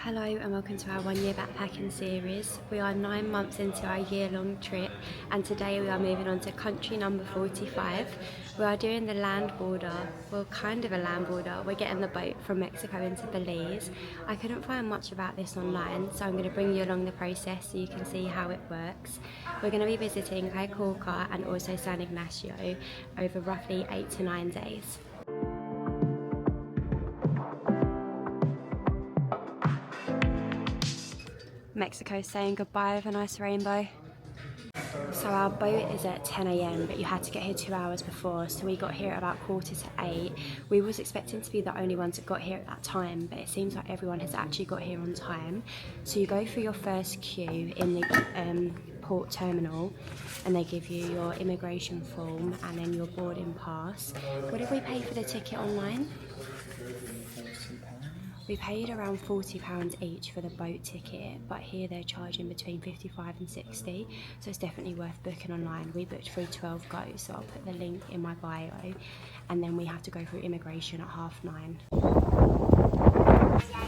Hello and welcome to our 1 year backpacking series. We are 9 months into our year-long trip and today we are moving on to country number 45. We are doing the land border, well kind of a land border. We're getting the boat from Mexico into Belize. I couldn't find much about this online, so I'm going to bring you along the process so you can see how it works. We're going to be visiting Caye Caulker and also San Ignacio over roughly 8 to 9 days. Mexico saying goodbye with a nice rainbow. So our boat is at 10 AM, but you had to get here 2 hours before, so we got here at about 7:45. We was expecting to be the only ones that got here at that time, but it seems like everyone has actually got here on time. So you go through your first queue in the port terminal, and they give you your immigration form and then your boarding pass. What did we pay for the ticket online? We paid around £40 each for the boat ticket, but here they're charging between 55 and 60, so it's definitely worth booking online. We booked through 12 Go, so I'll put the link in my bio, and then we have to go through immigration at 9:30.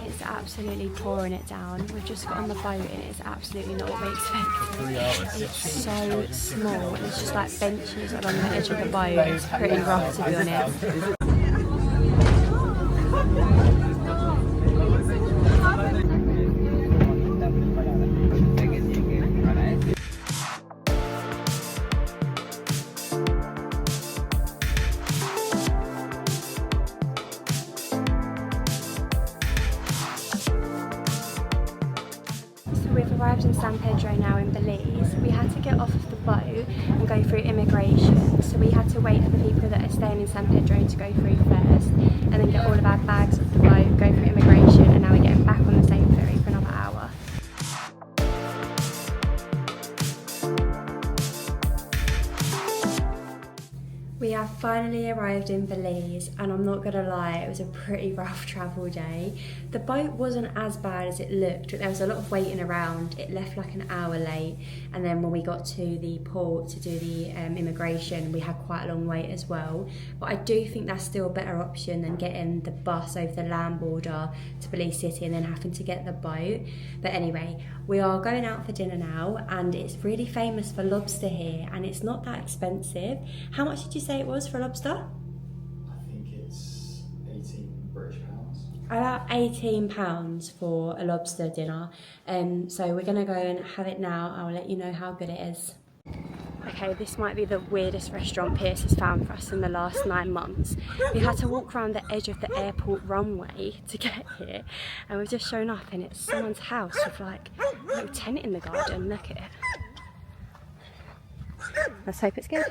It's absolutely pouring it down. We've just got on the boat and it's absolutely not what we expected. It's so small, it's just like benches along the edge of the boat. It's pretty rough, to be honest. We've arrived in San Pedro now in Belize. We had to get off of the boat and go through immigration, so we had to wait for the people that are staying in San Pedro to go through first and then get all of our bags off the boat, go through immigration, and now we're getting back on the same ferry for another hour. We have finally arrived in Belize, and I'm not gonna lie, it was a pretty rough travel day. The boat wasn't as bad as it looked, but there was a lot of waiting around. It left like an hour late, and then when we got to the port to do the immigration, we had quite a long wait as well. But I do think that's still a better option than getting the bus over the land border to Belize City and then having to get the boat. But anyway, we are going out for dinner now, and it's really famous for lobster here, and it's not that expensive. How much did you say it was for a lobster? I think it's 18 British pounds. About £18 for a lobster dinner. So we're gonna go and have it now. I'll let you know how good it is. Okay, this might be the weirdest restaurant Pierce has found for us in the last 9 months. We had to walk around the edge of the airport runway to get here, and we've just shown up and it's someone's house with like a little tent in the garden. Look at it. Let's hope it's good.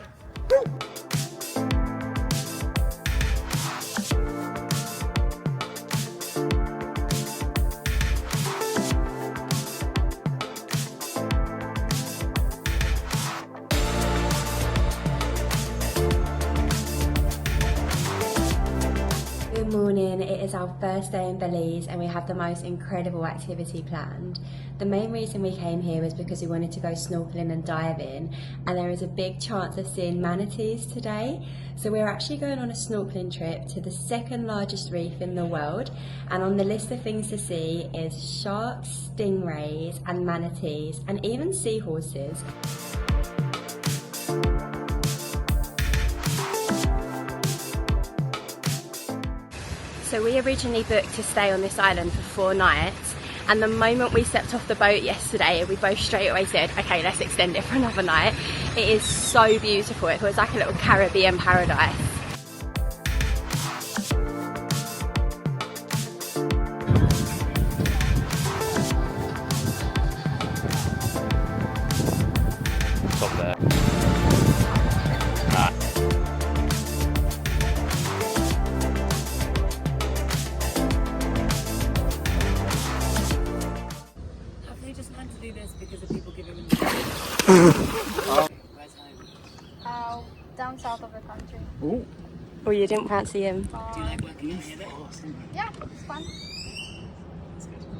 Good morning, it is our first day in Belize and we have the most incredible activity planned. The main reason we came here was because we wanted to go snorkeling and diving, and there is a big chance of seeing manatees today. So we're actually going on a snorkeling trip to the second largest reef in the world, and on the list of things to see is sharks, stingrays and manatees, and even seahorses. So we originally booked to stay on this island for 4 nights, and the moment we stepped off the boat yesterday, we both straight away said, okay, let's extend it for another night. It is so beautiful. It feels like a little Caribbean paradise. Top there. Because of people giving them down south of the country. Oh, you didn't fancy him? Do you like working in here then? Yeah, it's fun.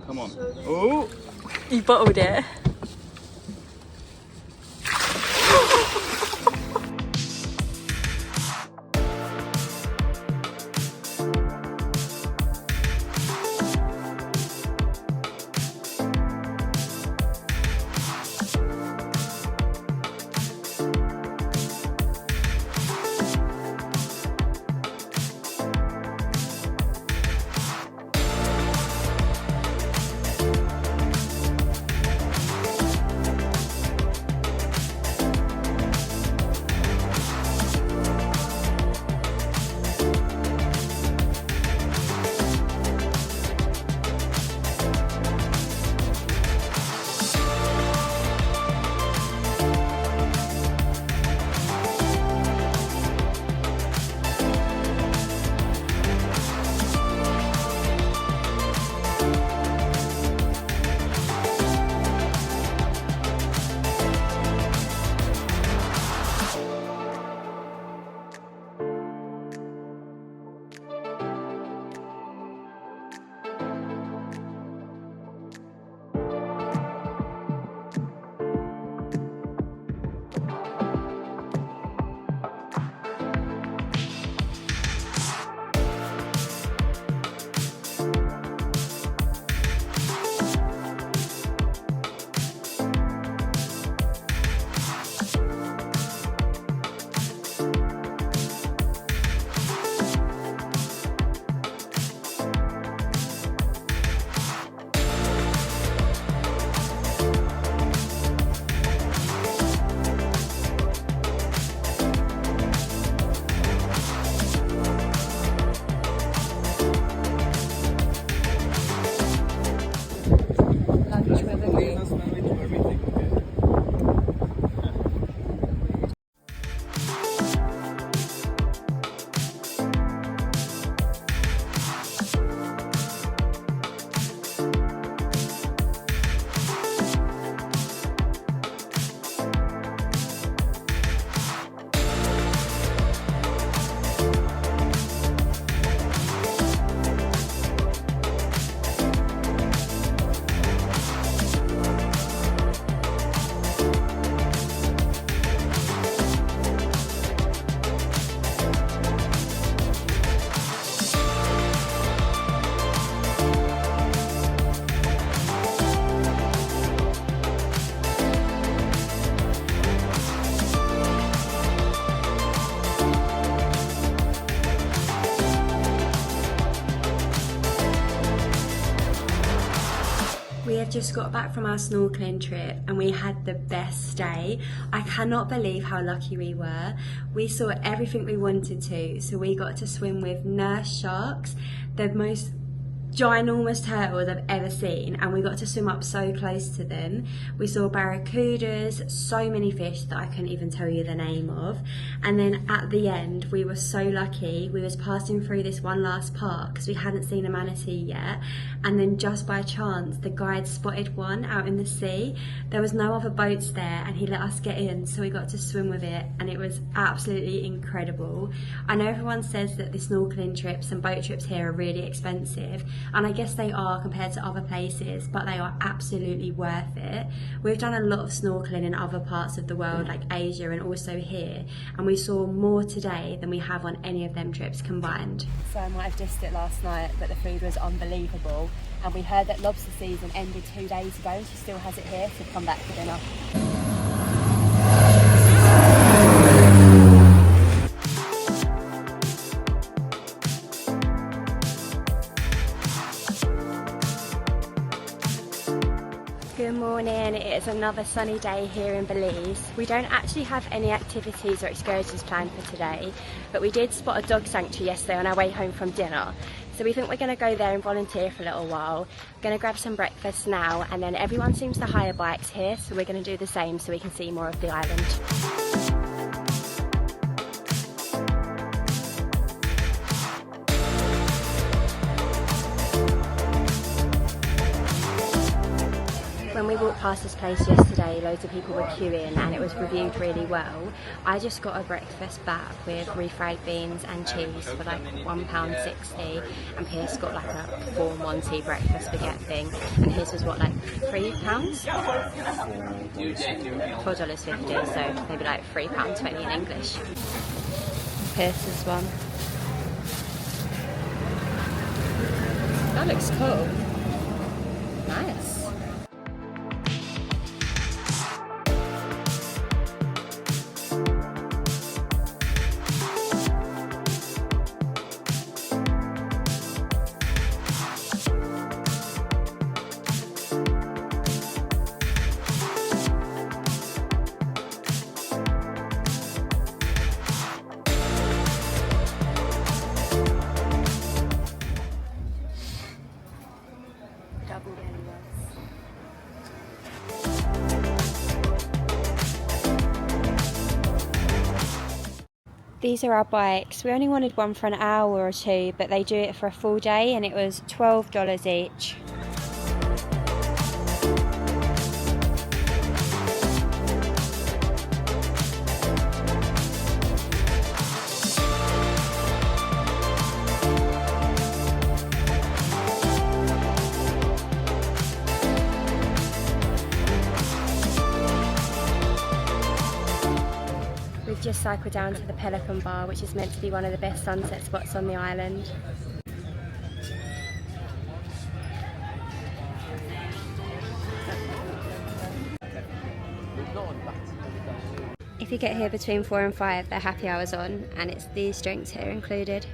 Come on. Oh! You bottled it. just got back from our snorkeling trip and we had the best day. I cannot believe how lucky we were. We saw everything we wanted to. So we got to swim with nurse sharks, the most ginormous turtles I've ever seen, and we got to swim up so close to them. We saw barracudas, so many fish that I couldn't even tell you the name of. And then at the end, we were so lucky. We was passing through this one last park because we hadn't seen a manatee yet, and then just by chance the guide spotted one out in the sea. There was no other boats there and he let us get in, so we got to swim with it, and it was absolutely incredible. I know everyone says that the snorkeling trips and boat trips here are really expensive, and I guess they are compared to other places, but they are absolutely worth it. We've done a lot of snorkeling in other parts of the world like Asia and also here, and we saw more today than we have on any of them trips combined. So I might have dissed it last night, but the food was unbelievable, and we heard that lobster season ended 2 days ago and she still has it here, so come back for dinner. Good morning, it is another sunny day here in Belize. We don't actually have any activities or excursions planned for today, but we did spot a dog sanctuary yesterday on our way home from dinner. So we think we're going to go there and volunteer for a little while. We're going to grab some breakfast now, and then everyone seems to hire bikes here, so we're going to do the same so we can see more of the island. When we walked past this place yesterday, loads of people were queuing and it was reviewed really well. I just got a breakfast back with refried beans and cheese for like £1.60, and Pierce got like a 4-in-1 tea breakfast baguette thing, and his was what, like £3? $4.50, so maybe like £3.20 in English. Pierce's one. That looks cool. Nice. These are our bikes. We only wanted one for an hour or two, but they do it for a full day, and it was $12 each. Just cycled down to the Pelican Bar, which is meant to be one of the best sunset spots on the island. If you get here between 4 and 5, they're happy hours on, and it's these drinks here included.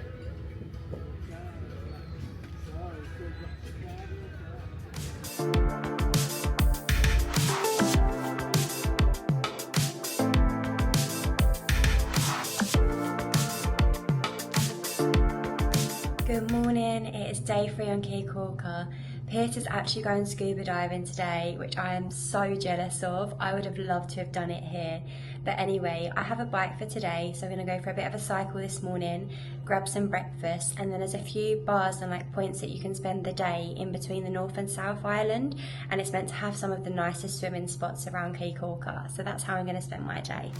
Good morning, it is day 3 on Caye Caulker. Pierce is actually going scuba diving today, which I am so jealous of. I would have loved to have done it here. But anyway, I have a bike for today, so I'm going to go for a bit of a cycle this morning, grab some breakfast, and then there's a few bars and like points that you can spend the day in between the North and South Island, and it's meant to have some of the nicest swimming spots around Caye Caulker. So that's how I'm going to spend my day.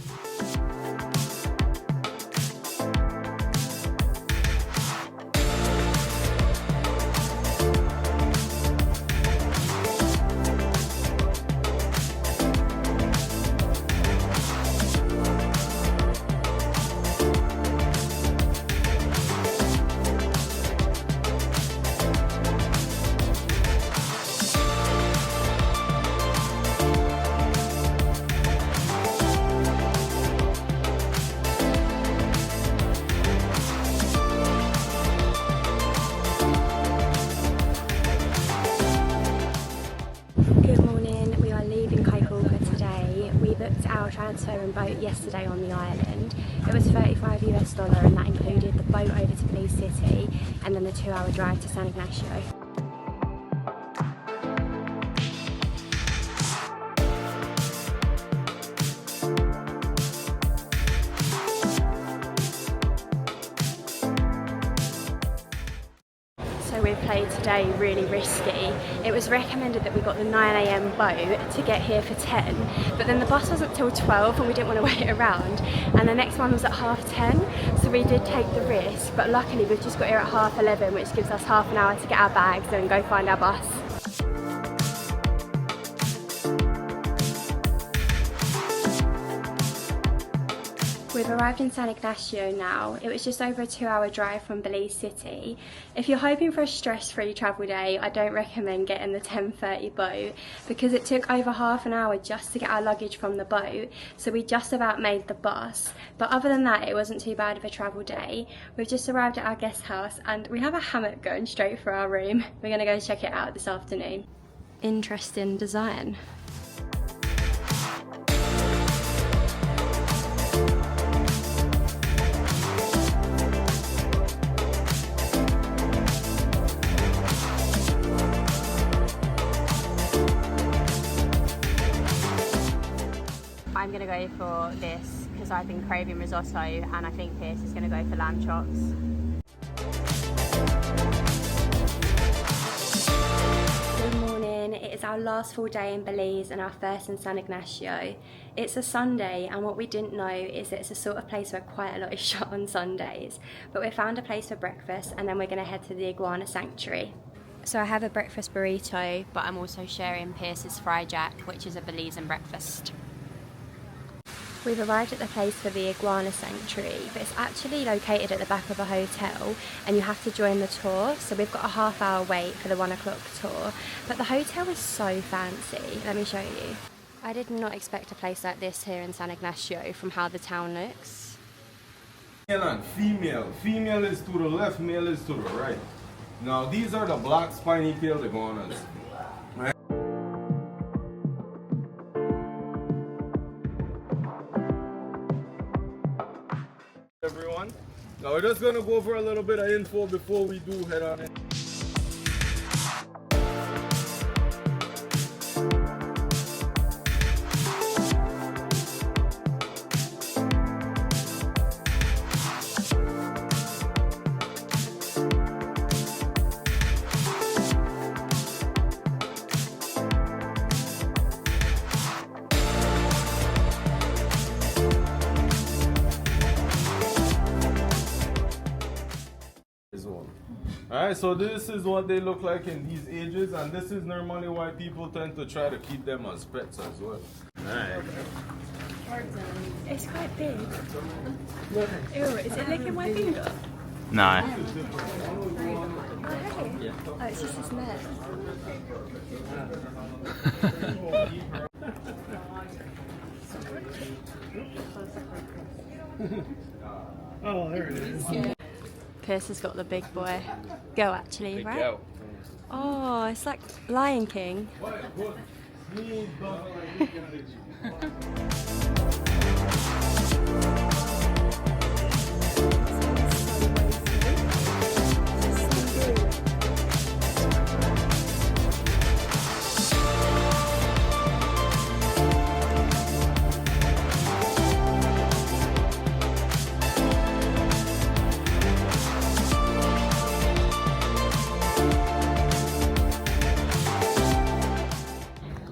transfer and boat yesterday on the island. It was $35 US, and that included the boat over to Belize City and then the 2-hour drive to San Ignacio. So we played today really risky. It was recommended that we got the 9 AM boat to get here for 10, but then the bus wasn't till 12 and we didn't want to wait around, and the next one was at 10:30, so we did take the risk, but luckily we've just got here at 11:30, which gives us half an hour to get our bags and go find our bus. We've arrived in San Ignacio now. It was just over a 2-hour drive from Belize City. If you're hoping for a stress-free travel day, I don't recommend getting the 10:30 boat because it took over half an hour just to get our luggage from the boat, so we just about made the bus. But other than that, it wasn't too bad of a travel day. We've just arrived at our guest house and we have a hammock going straight for our room. We're gonna go check it out this afternoon. Interesting design. I'm going to go for this because I've been craving risotto, and I think Pierce is going to go for lamb chops. Good morning. It is our last full day in Belize and our first in San Ignacio. It's a Sunday, and what we didn't know is that it's a sort of place where quite a lot is shut on Sundays. But we found a place for breakfast, and then we're going to head to the Iguana Sanctuary. So I have a breakfast burrito, but I'm also sharing Pierce's Fry Jack, which is a Belizean breakfast. We've arrived at the place for the Iguana Sanctuary, but it's actually located at the back of a hotel and you have to join the tour, so we've got a half-hour wait for the 1 o'clock tour. But the hotel is so fancy, let me show you. I did not expect a place like this here in San Ignacio from how the town looks. Male and female. Female is to the left, male is to the right. Now these are the black spiny-tailed iguanas. Everyone. Now we're just going to go over a little bit of info before we do head on in. Alright, so this is what they look like in these ages, and this is normally why people tend to try to keep them as pets as well. Alright. It's quite big. Ew, is it licking my finger? No. Oh, it's just his neck. Oh, there it is. Pierce has got the big boy. Go actually, Big right? girl. Oh, it's like Lion King.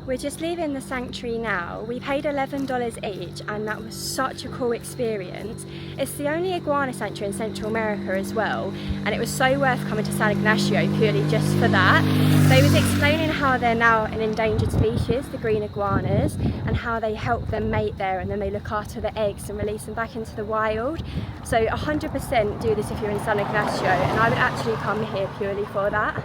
We're just leaving the sanctuary now. We paid $11 each and that was such a cool experience. It's the only iguana sanctuary in Central America as well, and it was so worth coming to San Ignacio purely just for that. They was explaining how they're now an endangered species, the green iguanas, and how they help them mate there and then they look after the eggs and release them back into the wild. So 100% do this if you're in San Ignacio, and I would actually come here purely for that.